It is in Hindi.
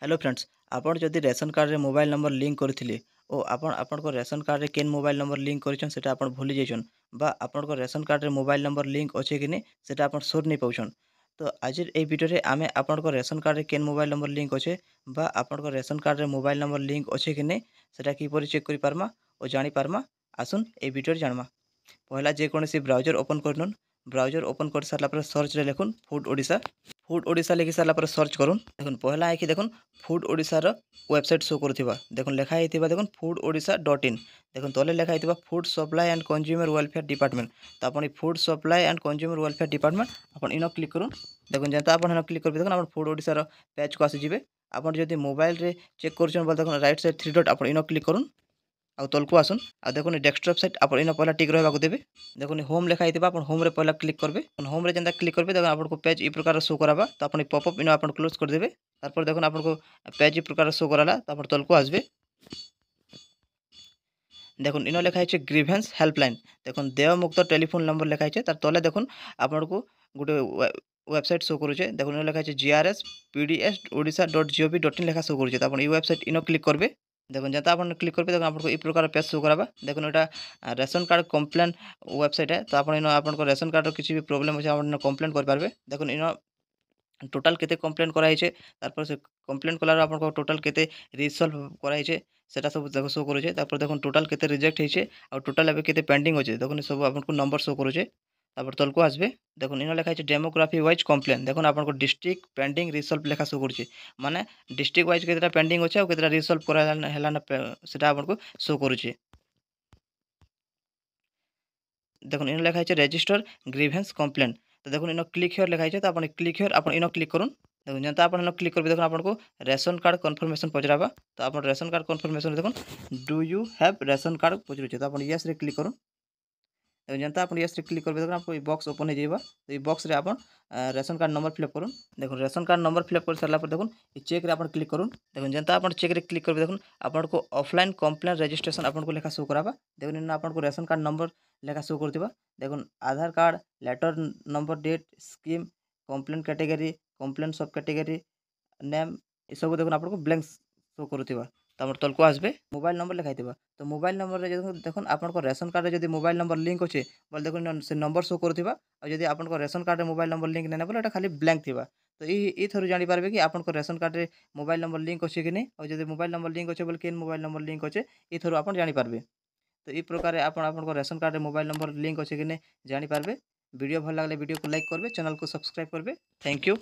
हेलो फ्रेंड्स आपण जदि रेशन कार्ड रे मोबाइल नंबर लिंक करथिले ओ आपण रेशन कार्ड रे केन मोबाइल नंबर लिंक करिछन सेटा आपण भूली जाइछन बा आपण रेशन कार्ड रे मोबाइल नंबर लिंक अच्छे कि नहीं सेटा आपण सोर नहीं पाउछन। तो आज ए वीडियो रे आमे आपण रेशन कार्ड रे केन मोबाइल नंबर लिंक अच्छे बा आपण रेशन कार्ड रे मोबाइल नंबर लिंक अच्छे कि नहीं सेटा किपरि चेक करि पारमा और जानि पारमा। आसुन ए वीडियो रे जानमा। पहला जेकोसी ब्राउजर ओपन करनुन। ब्राउजर ओपन कर सारा पर सर्च रे लिखुन फूड ओडिशा। फूड ओडिशा लिखि सारा पर सर्च करुन। देखुन पहला आइकि देखुन फूड ओडिशा रो वेबसाइट शो करुथिबा देखुन लेखा हेतिबा देखुन foododisha.in। देखुन तले लेखा हेतिबा food supply and consumer welfare department. तो आपण food supply and consumer welfare department आपण इनो क्लिक करुन। देखुन जेंता आपण इनो क्लिक करबे देखुन आपण फूड ओडिशा रो पेज को आसी जिवे। आपण जदि मोबाइल रे चेक करछन बोल देखुन राइट साइड थ्री डॉट आपण इनो क्लिक करुन। आ तलको आसुन आ देखुन डेस्कटॉप साइट आपण इनो पहला टिक रहबा को देबे। देखुन होम लेखा हेतिबा आपण होम रे पहला क्लिक करबे। होम रे जेंता क्लिक करबे देखुन आपण को पेज ई प्रकार शो कराबा। तो आपण पॉपअप इनो आपण क्लोज कर देबे। तारपर देखुन आपण को पेज ई प्रकार शो कराला। तो आपण तलको आसबे। देखुन इनो लेखा है ग्रीवेंस हेल्पलाइन। देखुन देयमुक्त टेलीफोन नंबर लेखा है तार तले देखुन आपण को गोटे वेबसाइट शो करूचे। देखुन इनो लेखा है grs.pds.odisha.gov.in लेखा शो करूचे। तो आपण ई वेबसाइट इनो क्लिक करबे। देखुन जेंता आपण क्लिक करबे देखुन आपन को ई प्रकार पेज शो कराबा। देखुन एटा रेशन कार्ड कंप्लेन वेबसाइट है। तो आपण इनो आपन को रेशन कार्ड किछि भी प्रॉब्लम होचे आपण इनो कंप्लेन कर पारबे। देखुन इनो टोटाल केते कंप्लेन करा हिचे तारपर से कंप्लेन कलार आपन को टोटाल केते रिसॉल्व करा हिचे सेटा सब देखो शो करूचे। तारपर देखुन टोटाल केते रिजेक्ट हिचे और टोटाल अबे केते पेंडिंग होचे देखुन सब आपन को नंबर शो करूचे। तारपर तलको आसबे। देखुन इनो लेखा हिचे डेमोग्राफी वाइज कंप्लेन। देखुन आपन को डिस्ट्रिक्ट पेंडिंग रिसॉल्व लेखा शो करूचे। माने डिस्ट्रिक्ट वाइज केतेटा पेंडिंग होचे और केतेटा रिसॉल्व करा हैला ना सेटा आपन को शो करूचे। देखुन इनो लेखा है रजिस्टर ग्रीवेंस कंप्लेन। तो देखुन इनो क्लिक हियर लेखा है। तो आपण क्लिक हियर आपण इनो क्लिक करुन। देखुन जेंता आपण इनो क्लिक करबे देखुन आपण को रेशन कार्ड कन्फर्मेशन पचराबा। तो आपण रेशन कार्ड कन्फर्मेशन देखुन do you have ration card पचरुचे। तो आपण यस रे क्लिक करुन। देखुन जेंता आपण यस रे क्लिक करबे देखुन आपको ई बॉक्स ओपन हो जाइबा। तो ई बॉक्स रे आपण रेशन कार्ड नंबर फिलअप करुन। देखुन रेशन कार्ड नंबर फिलअप कर सारला पर देखुन ई चेक रे आपण क्लिक करुन। देखुन जेंता आपण चेक रे क्लिक करबे देखुन आपण को ऑफलाइन कंप्लेन रजिस्ट्रेशन आपण को लेखा शो कराबा। देखुन इन आपण को रेशन कार्ड नंबर लेखा शो करथिबा। देखुन Aadhaar card letter number date scheme complain category complain sub category name ए सब देखुन आपण को ब्लैंक शो करुथिबा। तो हमर तलको आसबे मोबाइल नंबर लेखा हिथिबा। तो मोबाइल नंबर रे देखुन आपण को रेशन कार्ड रे जदि मोबाइल नंबर लिंक होचे बोल देखुन से नंबर शो करुथिबा। और जदि आपण को रेशन कार्ड रे मोबाइल नंबर लिंक नै ना बोले एटा खाली ब्लैंक थिबा। तो ई थरु जानि पारबे कि आपण को रेशन कार्ड रे मोबाइल नंबर लिंक होचे कि नै और जदि मोबाइल नंबर लिंक होचे बोले केन मोबाइल नंबर लिंक होचे ई थरु आपण जानि पारबे। तो ई प्रकार आपण को रेशन कार्ड रे मोबाइल नंबर लिंक होचे कि नै जानि पारबे। वीडियो भल लागले वीडियो को लाइक करबे चैनल को सब्सक्राइब करबे। Thank you.